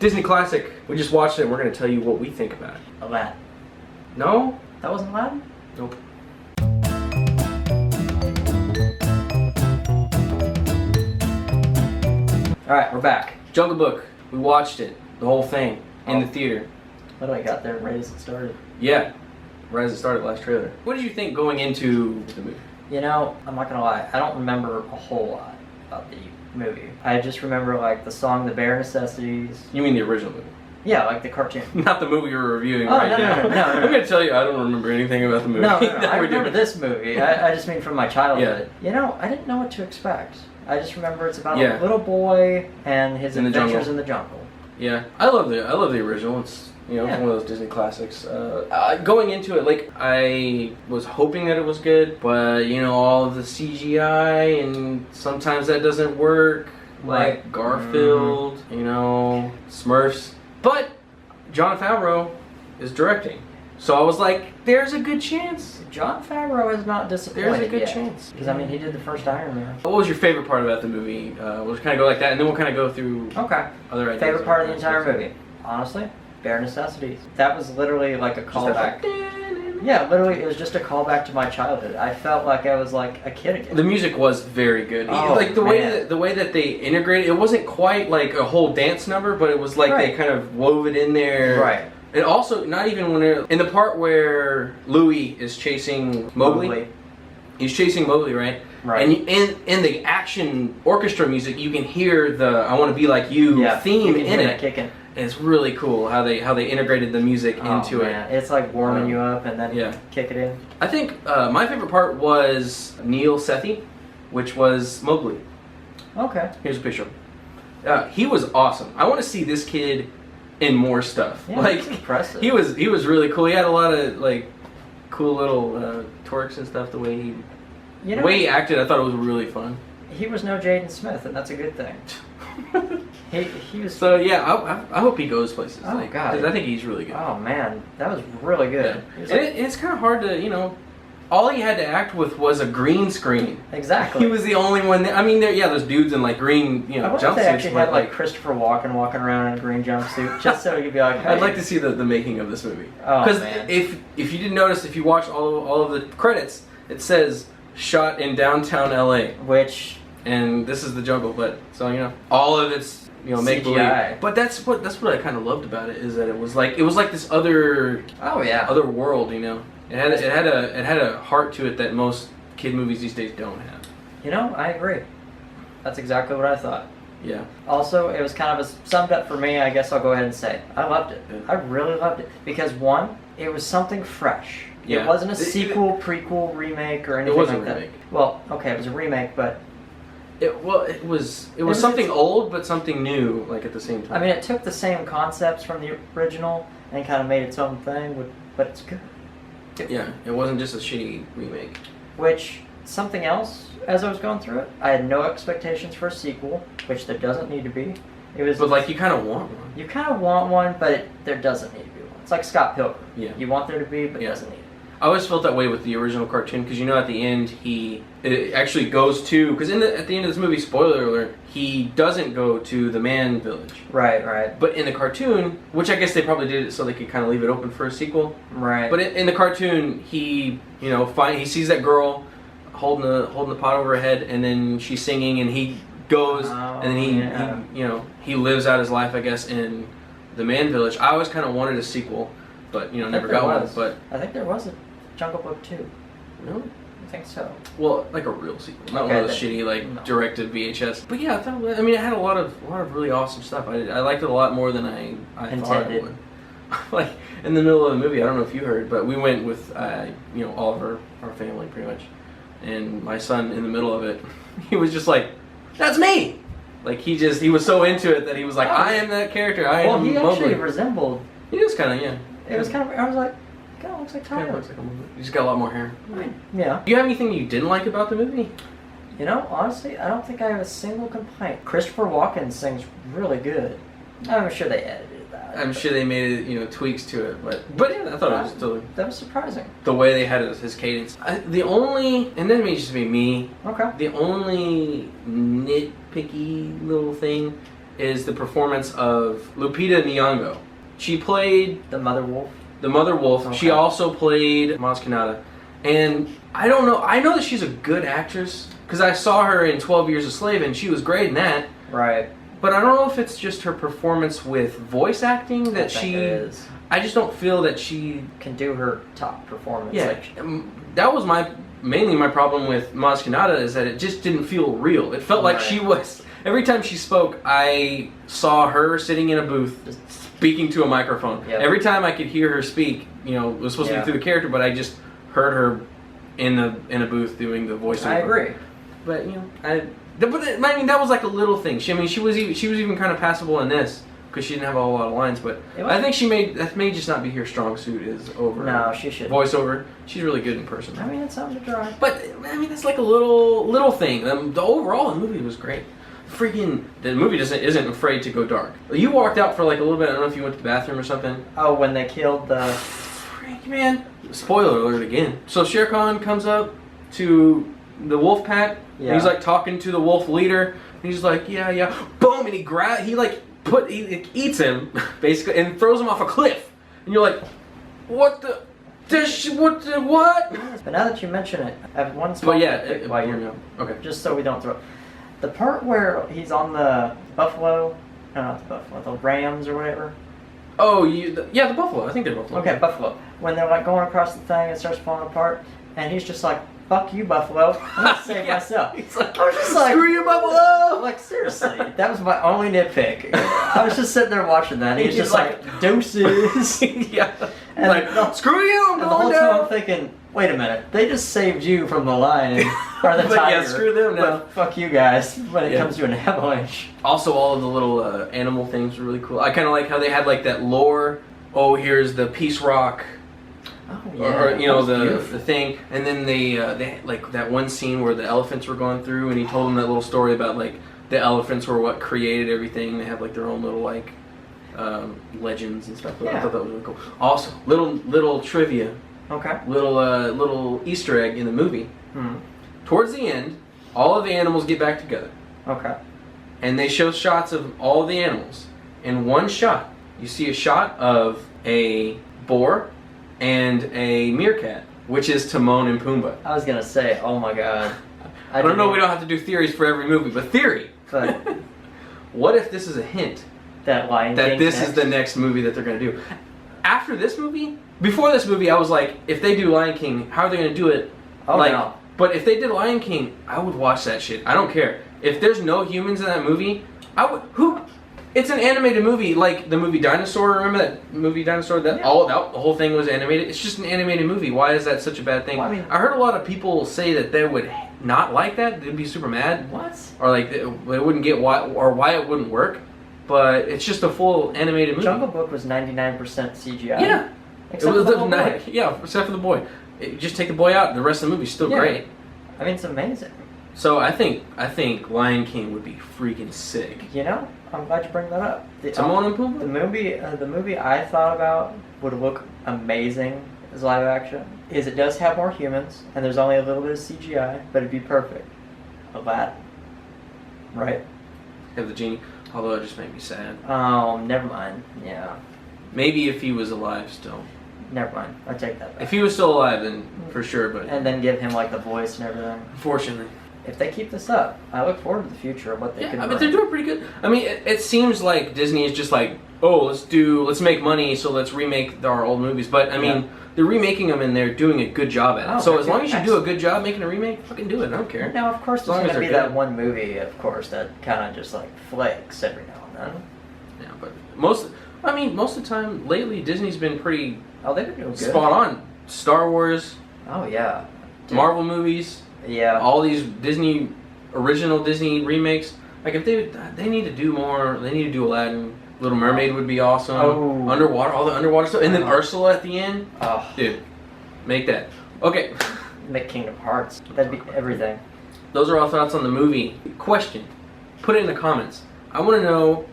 Disney classic. We just watched it and we're going to tell you what we think about it. Aladdin. No? That wasn't Aladdin? Nope. Alright, we're back. Jungle Book. We watched it. The whole thing. In the theater. Literally got there right as it started. Yeah. Right as it started, last trailer. What did you think going into the movie? You know, I'm not gonna lie, I don't remember a whole lot about the movie. I just remember like the song The Bare Necessities. You mean the original movie? Yeah, like the cartoon. Not the movie we're reviewing Oh, right no, now. no. I'm going to tell you, I don't remember anything about the movie. No, that I we're remember doing. this movie. I just mean from my childhood. You know, I didn't know what to expect. I just remember it's about a little boy and his adventures in the jungle. Yeah, I love the original. It's it's one of those Disney classics. Going into it, like I was hoping that it was good, but all of the CGI and sometimes that doesn't work. Right. Like Garfield, Smurfs, but Jon Favreau is directing, so I was like, "There's a good chance." Jon Favreau is not disappointed. There's a good chance. Because I mean, he did the first Iron Man. What was your favorite part about the movie? We'll just kind of go like that, and then we'll kind of go through other ideas. Favorite part of the entire movie? Honestly, Bare Necessities. That was literally like a callback. Yeah, literally, it was just a callback to my childhood. I felt like I was like a kid again. The music was very good. Oh, like the way that they integrated, it wasn't quite like a whole dance number, but it was like they kind of wove it in there. Right. And also, not even when they're in the part where Louie is chasing Mowgli. He's chasing Mowgli, right? Right. And in the action orchestra music, you can hear the "I Want to Be Like You" theme in it. Kicking. And it's really cool how they integrated the music into it. It's like warming you up and then kick it in. I think my favorite part was Neil Sethi, which was Mowgli. Okay. Here's a picture. He was awesome. I want to see this kid in more stuff. Yeah, like that's impressive. He was really cool. He had a lot of like cool little twerks and stuff. The way he acted, I thought it was really fun. He was no Jaden Smith, and that's a good thing. he was. So yeah, I hope he goes places. Oh God, because I think he's really good. Oh man, that was really good. Yeah. It's kind of hard to all he had to act with was a green screen. Exactly. He was the only one. I mean, there's dudes in like green, I wonder jumpsuits. if they actually had like Christopher Walken walking around in a green jumpsuit, just so he'd be like, hey. I'd like to see the making of this movie. Oh Because man. if you didn't notice, if you watch all of the credits, it says shot in downtown LA. And this is the jungle, but so all of it's make believe. But that's what I kind of loved about it, is that it was like this other other world. It had a heart to it that most kid movies these days don't have. I agree. That's exactly what I thought. Yeah. Also, it was kind of summed up for me. I guess I'll go ahead and say I loved it. Yeah. I really loved it because one, it was something fresh. Yeah. It wasn't a sequel, prequel, remake, or anything It wasn't like a that. remake. Well, okay, it was a remake, but It was something old but something new, like at the same time. I mean, it took the same concepts from the original and kind of made its own thing, but it's good. Yeah, it wasn't just a shitty remake. Which, something else, as I was going through it, I had no expectations for a sequel, which there doesn't need to be. It was. But like, you kind of want one. You kind of want one, but there doesn't need to be one. It's like Scott Pilgrim. Yeah. You want there to be, but it doesn't need it. I always felt that way with the original cartoon, because at the end it actually goes to, because at the end of this movie, spoiler alert, he doesn't go to the man village. Right. But in the cartoon, which I guess they probably did it so they could kind of leave it open for a sequel. Right. But in the cartoon, he he sees that girl holding the pot over her head, and then she's singing, and he goes, and then he lives out his life, I guess, in the man village. I always kind of wanted a sequel, but never got one. But I think there was a Jungle Book 2. No. I think so. Well, like a real sequel, not one of those shitty directed VHS. But yeah, it had a lot of really awesome stuff. I liked it a lot more than I thought I would. Like in the middle of the movie, I don't know if you heard, but we went with all of our family pretty much, and my son in the middle of it, he was just like, "That's me!" Like he was so into it that he was like, "I am that character. I am Mowgli." Well, he actually resembled. He was kind of It was kind of. I was like. Kind of looks like Tyler. Looks like a movie. He's got a lot more hair. Yeah. Do you have anything you didn't like about the movie? Honestly, I don't think I have a single complaint. Christopher Walken sings really good. I'm sure they edited that. I'm sure they made it, tweaks to it, but yeah, I thought it was still. That was surprising. The way they had his cadence. And that may just be me. Okay. The only nitpicky little thing is the performance of Lupita Nyong'o. She played The Mother Wolf. the Mother Wolf. Okay. She also played Maz Kanata. And I don't know. I know that she's a good actress because I saw her in 12 Years a Slave and she was great in that. Right. But I don't know if it's just her performance with voice acting that I think she. it is. I just don't feel that she. Can do her top performance. Yeah, that was mainly my problem with Maz Kanata is that it just didn't feel real. It felt like she was. Every time she spoke, I saw her sitting in a booth Just speaking to a microphone. Yep. Every time I could hear her speak, it was supposed to be through the character, but I just heard her in a booth doing the voiceover. I agree. But I mean that was like a little thing. She was even kind of passable in this because she didn't have a whole lot of lines. But I think that may just not be her strong suit is over. No, she should. Voiceover. She's really good in person. I mean, it's something to try. But I mean that's like a little thing. The overall the movie was great. The movie isn't afraid to go dark. You walked out for like a little bit. I don't know if you went to the bathroom or something. Oh, when they killed the. Freak, man. Spoiler alert again. So Shere Khan comes up to the wolf pack. Yeah. And he's like talking to the wolf leader. And he's like, yeah. Boom! And he eats him basically and throws him off a cliff. And you're like, what? But now that you mention it, I have one small nitpick while you're okay. just so we don't throw. The part where he's on the buffalo, no, not the buffalo, the rams or whatever. Oh, the buffalo. I think they're buffalo. Okay, buffalo. When they're like going across the thing, it starts falling apart, and he's just like, "Fuck you, buffalo! I'm gonna save myself." He's like, I was just like, "Screw you, buffalo!" Like seriously, that was my only nitpick. I was just sitting there watching that. And he's just like, "Deuces." Yeah. And like, screw you! I'm and the whole going time down. I'm thinking, wait a minute, they just saved you from the lion or the But tiger. yeah, screw them now. But fuck you guys when it comes to an avalanche. Also, all of the little animal things were really cool. I kind of like how they had like that lore. Oh, here's the Peace Rock, Oh or the beautiful. thing, and then they had, like that one scene where the elephants were going through, and he told them that little story about like the elephants were what created everything. They have like their own little like legends and stuff. I thought that was really cool. Also, little trivia. Okay. Little Easter egg in the movie. Hmm. Towards the end, all of the animals get back together. Okay. And they show shots of all the animals. In one shot, you see a shot of a boar and a meerkat, which is Timon and Pumbaa. I was gonna say, oh my god. I don't know, we don't have to do theories for every movie, but theory! But What if this is a hint that Lion that King this next? is the next movie that they're going to do? After this movie, before this movie, I was like, if they do Lion King, how are they going to do it? Oh like, no. But if they did Lion King, I would watch that shit. I don't care. If there's no humans in that movie, it's an animated movie, like the movie Dinosaur. Remember that movie Dinosaur? The whole thing was animated. It's just an animated movie. Why is that such a bad thing? Well, I mean- I heard a lot of people say that they would not like that. They'd be super mad, What? or like they wouldn't get why it wouldn't work. But it's just a full animated movie. Jungle Book was 99% CGI. Yeah, Except for the little boy. Yeah, except for the boy. Just take the boy out. The rest of the movie's still great. I mean, it's amazing. So I think Lion King would be freaking sick. You know, I'm glad you bring that up. Timon and The Pumbaa. movie I thought about would look amazing as live action. It does have more humans, and there's only a little bit of CGI, but it'd be perfect. Aladdin, right? Have the genie. Although it just made me sad. Oh, never mind. Yeah, Maybe if he was alive still. never mind. I take that back. If he was still alive, then for sure. But And then give him like the voice and everything. unfortunately, If they keep this up, I look forward to the future of what they yeah, can I bring. mean they're doing pretty good. I mean, it seems like Disney is just like, oh, let's make money, so let's remake our old movies. But I mean, they're remaking them and they're doing a good job at it. Oh, So they're as long doing as you do a good job making a remake, fucking do it. I don't care. Now, of course, As long there's as going to be they're that good. one movie, of course, that kind of just like flakes every now and then. Yeah, but most of the time lately, Disney's been pretty Oh, they've been doing good. spot on. Star Wars, Oh, yeah. Dude. Marvel movies, Yeah. all these original Disney remakes. Like if they need to do more. They need to do Aladdin. Little Mermaid would be awesome. Oh. Underwater, all the underwater stuff, and then Oh. Ursula at the end. Oh, Dude, make that. Okay, make Kingdom Hearts. That'd be everything. those are all thoughts on the movie. Question: put it in the comments. I want to know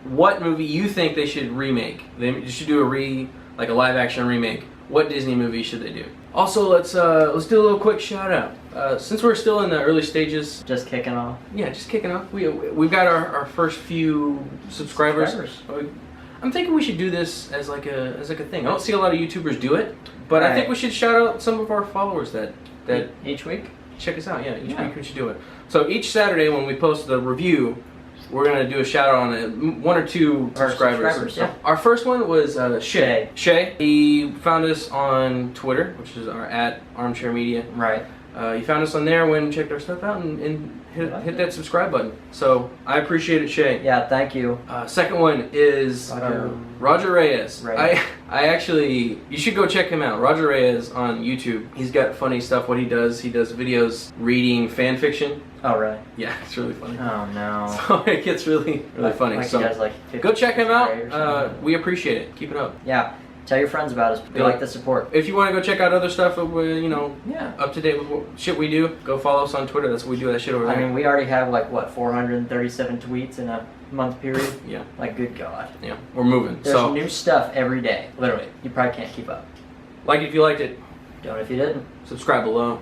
what movie you think they should remake. They should do a live action remake, what Disney movie should they do. Also, let's do a little quick shout out. Since we're still in the early stages, just kicking off. Yeah, just kicking off. We've got our first few subscribers. I'm thinking we should do this as like a thing. I don't see a lot of YouTubers do it, but I think we should shout out some of our followers that each week. Check us out. Yeah, each week we should do it. So each Saturday when we post the review, we're gonna do a shout out on one or two subscribers. Yeah. Our first one was Shay. Shay. He found us on Twitter, which is our @armchairmedia. Right. He found us on there, went and checked our stuff out, and hit that subscribe button. So I appreciate it, Shay. Yeah, thank you. Second one is Roger Reyes. Right. I actually, you should go check him out. Roger Reyes on YouTube. He's got funny stuff. What he does videos reading fan fiction. Oh, really? Yeah, it's really funny. Oh, no. So it gets really funny. Like so he does, like, go check him out. We appreciate it. Keep it up. Yeah. Tell your friends about us. We like the support. If you want to go check out other stuff, up to date with what shit we do, go follow us on Twitter. That's what we do that shit over there. I mean, we already have 437 tweets in a month period. Yeah. Like, good God. Yeah, we're moving. There's new stuff every day. Literally. You probably can't keep up. Like if you liked it. Don't if you didn't. Subscribe below.